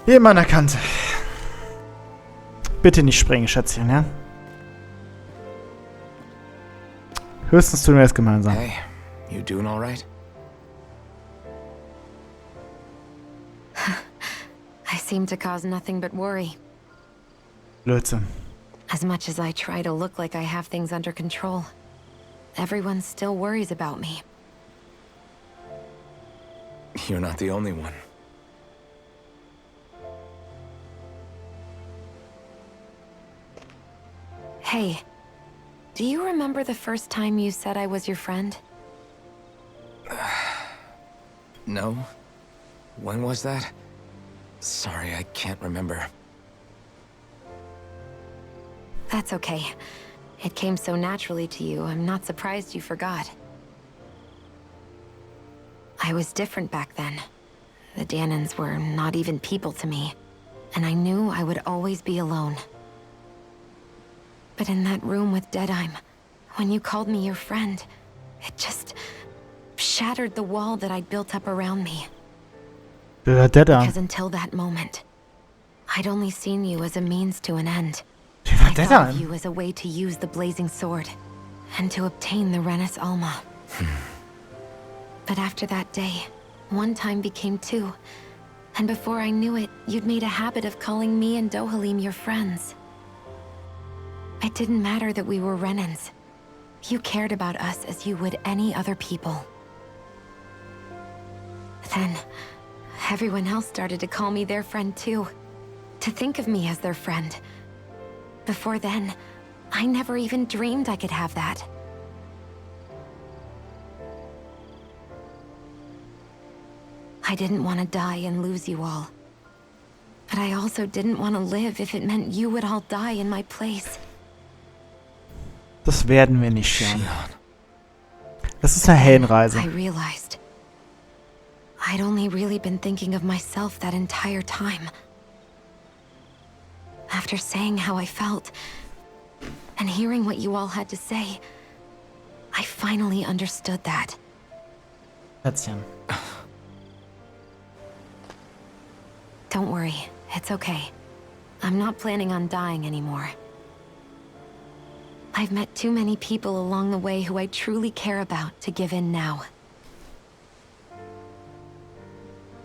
Wie immer an der Kante. Bitte nicht springen, Schätzchen, ja? Höchstens tun wir es gemeinsam. Hey, you doing all right? I seem to cause nothing but worry. Blödsinn. As much as I try to look like I have things under control, everyone still worries about me. You're not the only one. Hey, do you remember the first time you said I was your friend? No? When was that? Sorry, I can't remember. That's okay. It came so naturally to you, I'm not surprised you forgot. I was different back then. The Danans were not even people to me, and I knew I would always be alone. But in that room with Deadheim, when you called me your friend, it just shattered the wall that I'd built up around me. Because until that moment, I'd only seen you as a means to an end. I thought of you as a way to use the blazing sword, and to obtain the Renis Alma. But after that day, one time became two, and before I knew it, you'd made a habit of calling me and Dohalim your friends. It didn't matter that we were Renans. You cared about us as you would any other people. Then, everyone else started to call me their friend too. To think of me as their friend. Before then, I never even dreamed I could have that. I didn't want to die and lose you all. But I also didn't want to live if it meant you would all die in my place. Das werden wir nicht schauen. Das ist eine Heldenreise. I realized I'd only really been thinking of myself that entire time. After saying how I felt, and hearing what you all had to say, I finally understood that. Herzchen. Don't worry, it's okay. I'm not planning on dying anymore. I've met too many people along the way who I truly care about to give in now.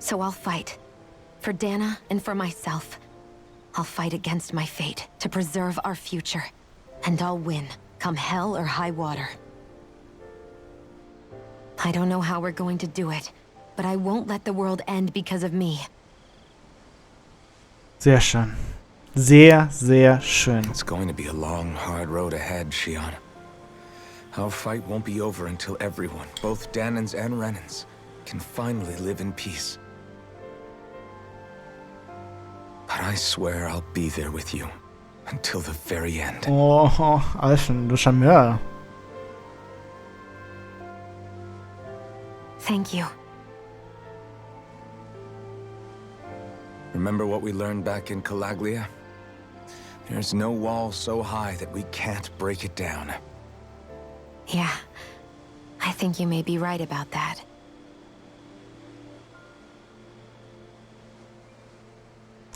So I'll fight. For Dana and for myself. I'll fight against my fate to preserve our future. And I'll win, come hell or high water. I don't know how we're going to do it, but I won't let the world end because of me. Sehr schön. Sehr, sehr schön. It's going to be a long, hard road ahead, Shion. Our fight won't be over until everyone, both Danans and Renans, can finally live in peace. But I swear I'll be there with you until the very end. Oh, Alfen, du Charmeur. Thank you. Remember what we learned back in Calaglia? There's no wall so high that we can't break it down. Yeah, I think you may be right about that.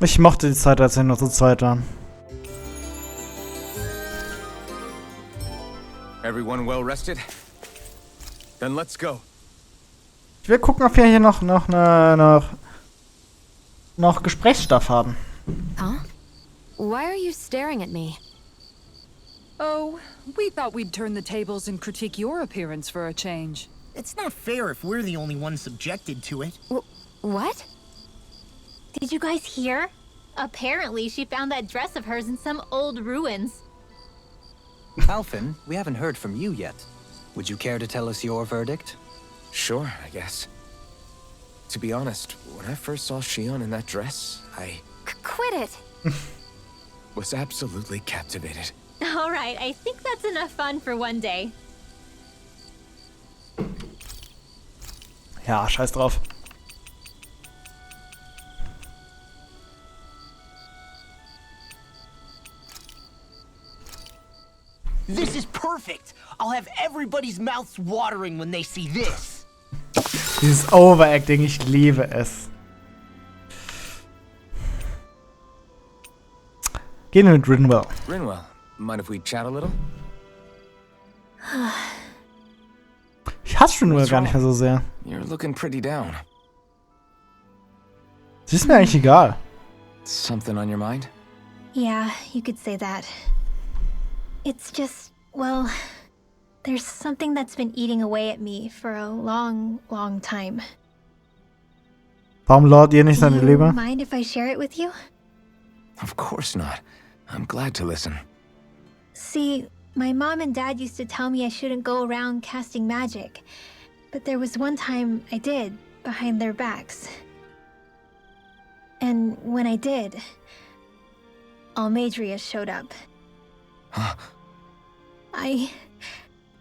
Ich mochte die Zeit, als wir noch zu zweit waren. Everyone well rested? Then let's go. Ich will gucken, ob wir hier noch Gesprächsstoff haben. Huh? Why are you staring at me? Oh, we thought we'd turn the tables and critique your appearance for a change. It's not fair if we're the only ones subjected to it. What? Did you guys hear? Apparently, she found that dress of hers in some old ruins. Alphen, we haven't heard from you yet. Would you care to tell us your verdict? Sure, I guess. To be honest, when I first saw Shion in that dress, I Quit it! was absolutely captivated. All right, I think that's enough fun for one day. Ja, scheiß drauf. This is perfect! I'll have everybody's mouths watering when they see this. Dieses Overacting, ich liebe es. Gehen wir mit Rinwell. Rinwell, mind if we chat a little? Ich hasse Rinwell gar nicht mehr so sehr. You're looking pretty down. Sie ist mir eigentlich egal. Something on your mind? Yeah, you could say that. It's just, well, there's something that's been eating away at me for a long, long time. Warum lauert ihr nicht seine Do you Leber? mind if I share it with you? Of course not. I'm glad to listen. See, my mom and dad used to tell me I shouldn't go around casting magic. But there was one time I did, behind their backs. And when I did, Almadria showed up. Huh? I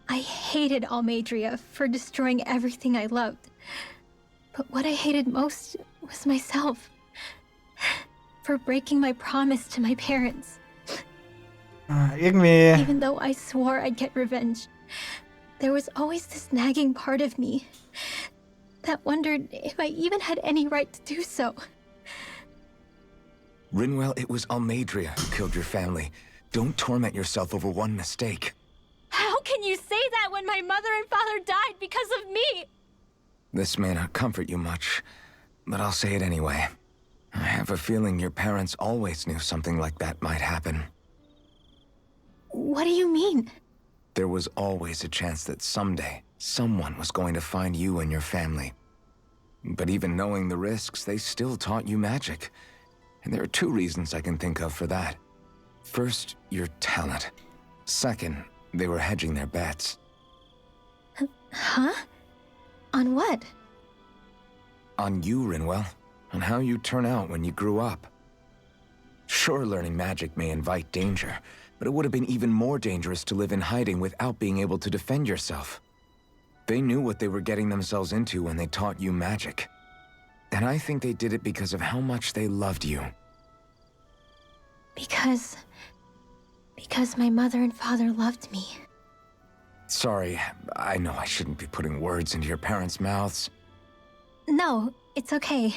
hated Almadria for destroying everything I loved. But what I hated most was myself. For breaking my promise to my parents. Irgendwie. Even though I swore I'd get revenge, there was always this nagging part of me that wondered if I even had any right to do so. Rinwell, it was Almadria who killed your family. Don't torment yourself over one mistake. How can you say that when my mother and father died because of me? This may not comfort you much, but I'll say it anyway. I have a feeling your parents always knew something like that might happen. What do you mean? There was always a chance that someday, someone was going to find you and your family. But even knowing the risks, they still taught you magic. And there are two reasons I can think of for that. First, your talent. Second, they were hedging their bets. Huh? On what? On you, Rinwell. On how you turn out when you grew up. Sure, learning magic may invite danger, but it would have been even more dangerous to live in hiding without being able to defend yourself. They knew what they were getting themselves into when they taught you magic. And I think they did it because of how much they loved you. Because my mother and father loved me. Sorry, I know I shouldn't be putting words into your parents' mouths. No, it's okay.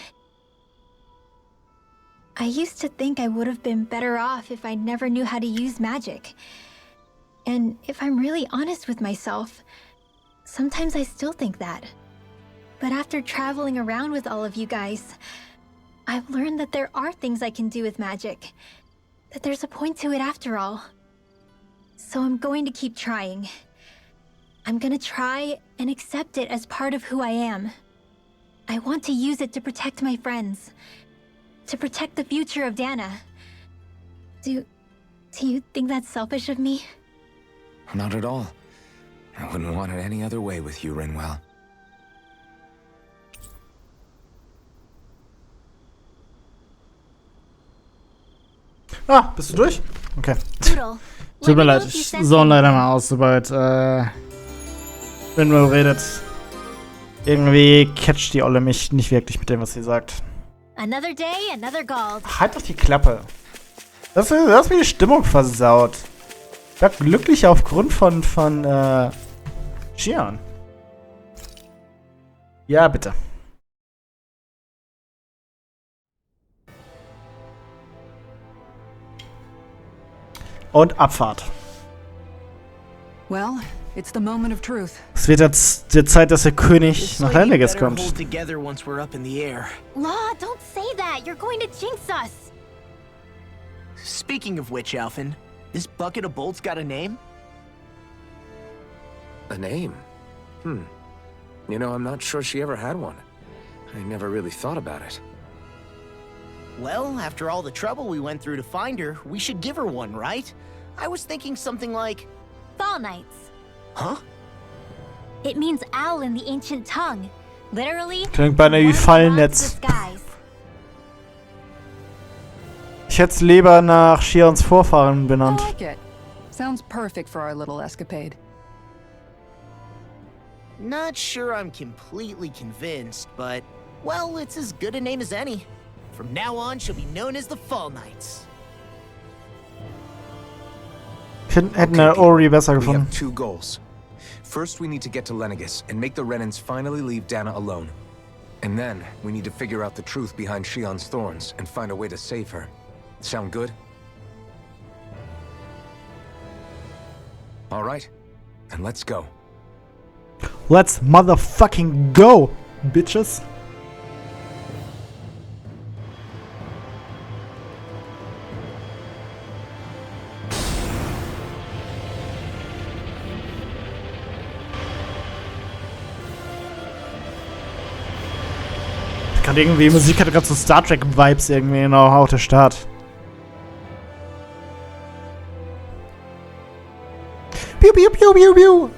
I used to think I would have been better off if I never knew how to use magic. And if I'm really honest with myself, sometimes I still think that. But after traveling around with all of you guys, I've learned that there are things I can do with magic. That there's a point to it after all. So I'm going to keep trying. I'm gonna try and accept it as part of who I am. I want to use it to protect my friends. To protect the future of Dana. Do you think that's selfish of me? Not at all. I wouldn't want it any other way with you, Rinwell. Ah, bist du durch? Okay. Doodle, Tut mir let me know leid, if you ich sense zone leider anything. mal aus, sobald Rinwell redet. Irgendwie catcht die Olle mich nicht wirklich mit dem, was sie sagt. Another day, another gold. Halt doch die Klappe. Das hast mir die Stimmung versaut. Ich war glücklich aufgrund von Xian. Ja, bitte. Und Abfahrt. Well, it's the moment of truth. Es wird jetzt die Zeit, dass der König nach Lenneges kommt. Hold together once we're up in the air. Law, don't say that. You're going to jinx us. Speaking of which, Alphen, this bucket of bolts got a name? A name? You know, I'm not sure she ever had one. I never really thought about it. Well, after all the trouble we went through to find her, we should give her one, right? I was thinking something like... Fall Knights. Huh? It means owl in the ancient tongue. Literally, Klingt beinahe wie one Fallnetz. god's disguise. Ich hätte es lieber nach Xians Vorfahren I benannt. like it. Sounds perfect for our little escapade. Not sure I'm completely convinced, but... Well, it's as good a name as any. From now on, she'll be known as the Fall Knights. Hätten Ori besser We gefunden. have two goals. First, we need to get to Lenneges and make the Renans finally leave Dana alone. And then, we need to figure out the truth behind Xian's thorns and find a way to save her. Sound good? Alright, then let's go. Let's motherfucking go, bitches. Gerade irgendwie, Musik hatte gerade so Star Trek Vibes irgendwie, genau, auch der Start. Piu, piu, piu, piu, piu.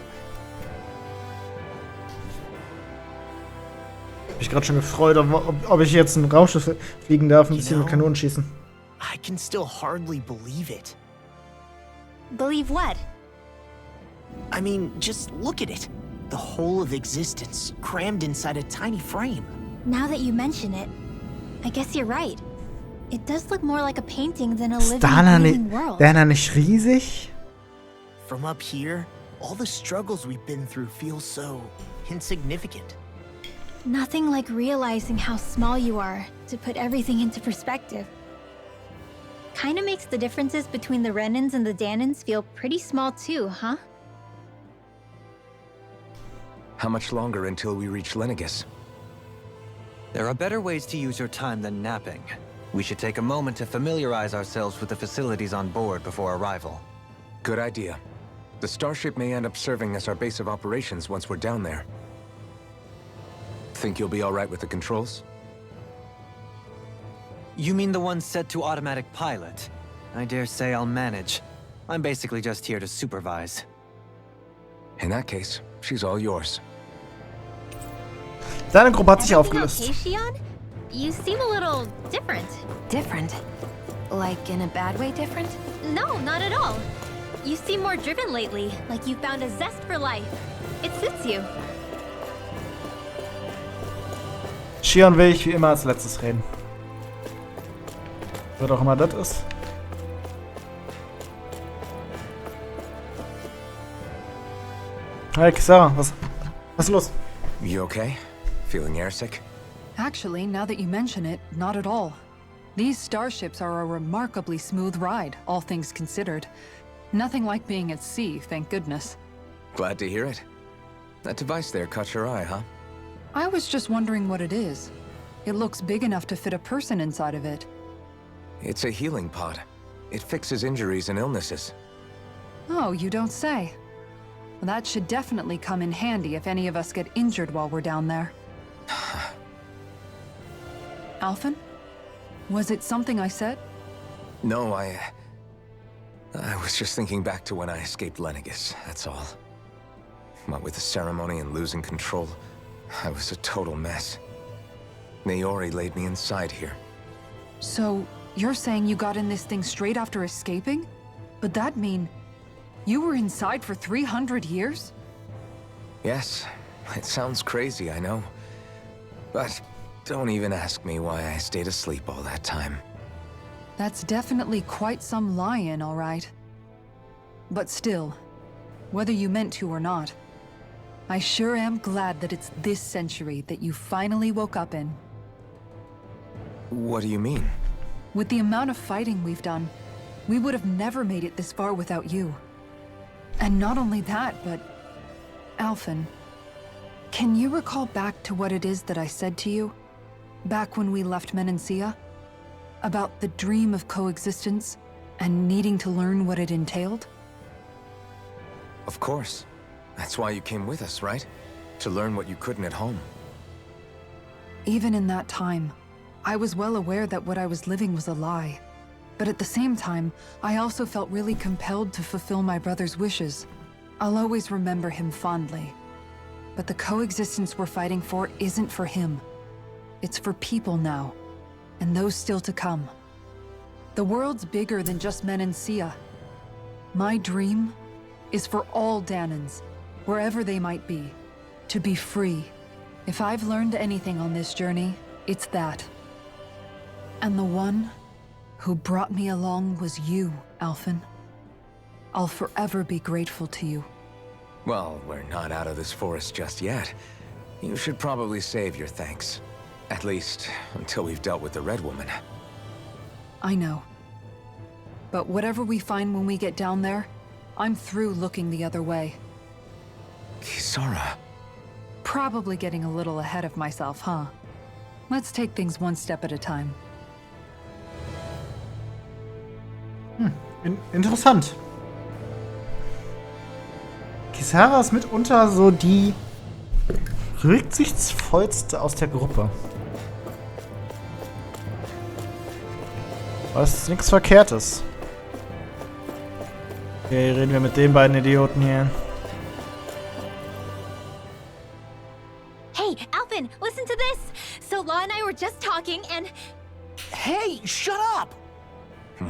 Hab ich gerade schon gefreut, ob ich jetzt ein Raumschiff fliegen darf, ein bisschen mit Kanonen schießen. I can still hardly believe it. Believe what? I mean, just look at it. The whole of existence, crammed inside a tiny frame. Now that you mention it, I guess you're right. It does look more like a painting than a living, breathing world. Wäre er nicht riesig? From up here, all the struggles we've been through feel so insignificant. Nothing like realizing how small you are to put everything into perspective. Kinda makes the differences between the Renans and the Danans feel pretty small too, huh? How much longer until we reach Lenegis? There are better ways to use your time than napping. We should take a moment to familiarize ourselves with the facilities on board before arrival. Good idea. The starship may end up serving as our base of operations once we're down there. Think you'll be alright with the controls? You mean the one set to automatic pilot? I dare say I'll manage. I'm basically just here to supervise. In that case, she's all yours. Deine Gruppe hat sich aufgelöst. Okay, Shion? You seem a little different. Different? Like in a bad way different? No, not at all. You seem more driven lately, like you found a zest for life. It suits you. Shion will ich wie immer als letztes reden. Wer auch immer das ist. Hey, Sarah, was ist los? You okay? Feeling airsick? Actually, now that you mention it, not at all. These starships are a remarkably smooth ride, all things considered. Nothing like being at sea, thank goodness. Glad to hear it. That device there caught your eye, huh? I was just wondering what it is. It looks big enough to fit a person inside of it. It's a healing pod. It fixes injuries and illnesses. Oh, you don't say. Well, that should definitely come in handy if any of us get injured while we're down there. Alphen? Was it something I said? No, I was just thinking back to when I escaped Lenegis, that's all. What with the ceremony and losing control, I was a total mess. Naori laid me inside here. So, you're saying you got in this thing straight after escaping? But that mean you were inside for 300 years? Yes, it sounds crazy, I know. But don't even ask me why I stayed asleep all that time. That's definitely quite some lie-in, all right. But still, whether you meant to or not, I sure am glad that it's this century that you finally woke up in. What do you mean? With the amount of fighting we've done, we would have never made it this far without you. And not only that, but... Alphen, can you recall back to what it is that I said to you? Back when we left Menancia? About the dream of coexistence, and needing to learn what it entailed? Of course. That's why you came with us, right? To learn what you couldn't at home. Even in that time, I was well aware that what I was living was a lie. But at the same time, I also felt really compelled to fulfill my brother's wishes. I'll always remember him fondly. But the coexistence we're fighting for isn't for him. It's for people now, and those still to come. The world's bigger than just Menancia. My dream is for all Danans, wherever they might be, to be free. If I've learned anything on this journey, it's that. And the one who brought me along was you, Alphen. I'll forever be grateful to you. Well, we're not out of this forest just yet. You should probably save your thanks. At least, until we've dealt with the Red Woman. I know. But whatever we find when we get down there, I'm through looking the other way. Kisara. Probably getting a little ahead of myself, huh? Let's take things one step at a time. Interessant. Kisara ist mitunter so die rücksichtsvollste aus der Gruppe. Was nichts Verkehrtes. Okay, reden wir mit den beiden Idioten hier. Hey, Alvin, listen to this! So Law and I were just talking and... Hey, shut up!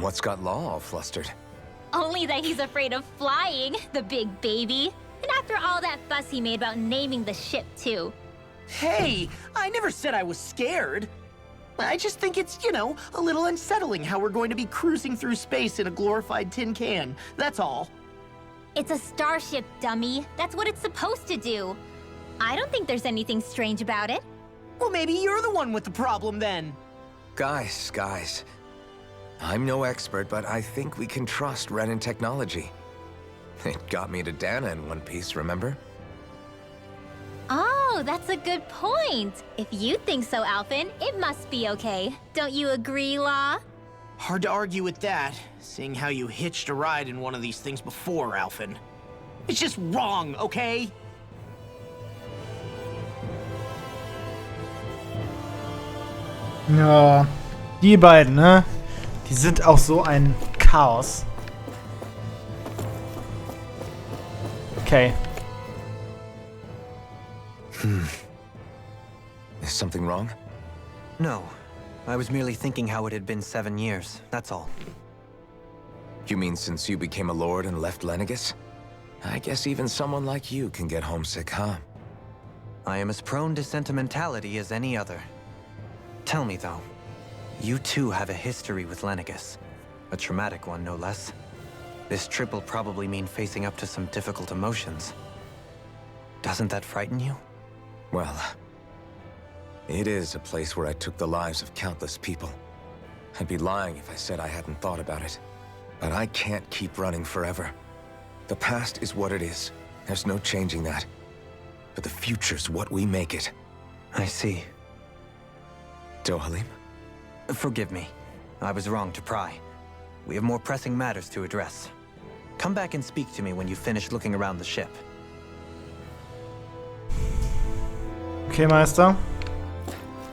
What's got Law all flustered? Only that he's afraid of flying, the big baby. And after all that fuss he made about naming the ship, too. Hey, I never said I was scared. I just think it's, you know, a little unsettling how we're going to be cruising through space in a glorified tin can. That's all. It's a starship, dummy. That's what it's supposed to do. I don't think there's anything strange about it. Well, maybe you're the one with the problem then. Guys. I'm no expert, but I think we can trust Renan technology. It got me to Dana in one piece, remember? Oh, that's a good point. If you think so, Alvin, it must be okay. Don't you agree, Law? Hard to argue with that, seeing how you hitched a ride in one of these things before, Alvin. It's just wrong, okay? Ja, die beiden, ne? Die sind auch so ein Chaos. Okay. Is something wrong? No. I was merely thinking how it had been 7 years, that's all. You mean since you became a lord and left Lenegis? I guess even someone like you can get homesick, huh? I am as prone to sentimentality as any other. Tell me, though, you too have a history with Lenegis. A traumatic one, no less. This trip will probably mean facing up to some difficult emotions. Doesn't that frighten you? Well, it is a place where I took the lives of countless people. I'd be lying if I said I hadn't thought about it. But I can't keep running forever. The past is what it is. There's no changing that. But the future's what we make it. I see. Dohalim? Forgive me. I was wrong to pry. We have more pressing matters to address. Come back and speak to me when you finish looking around the ship. Okay, Meister.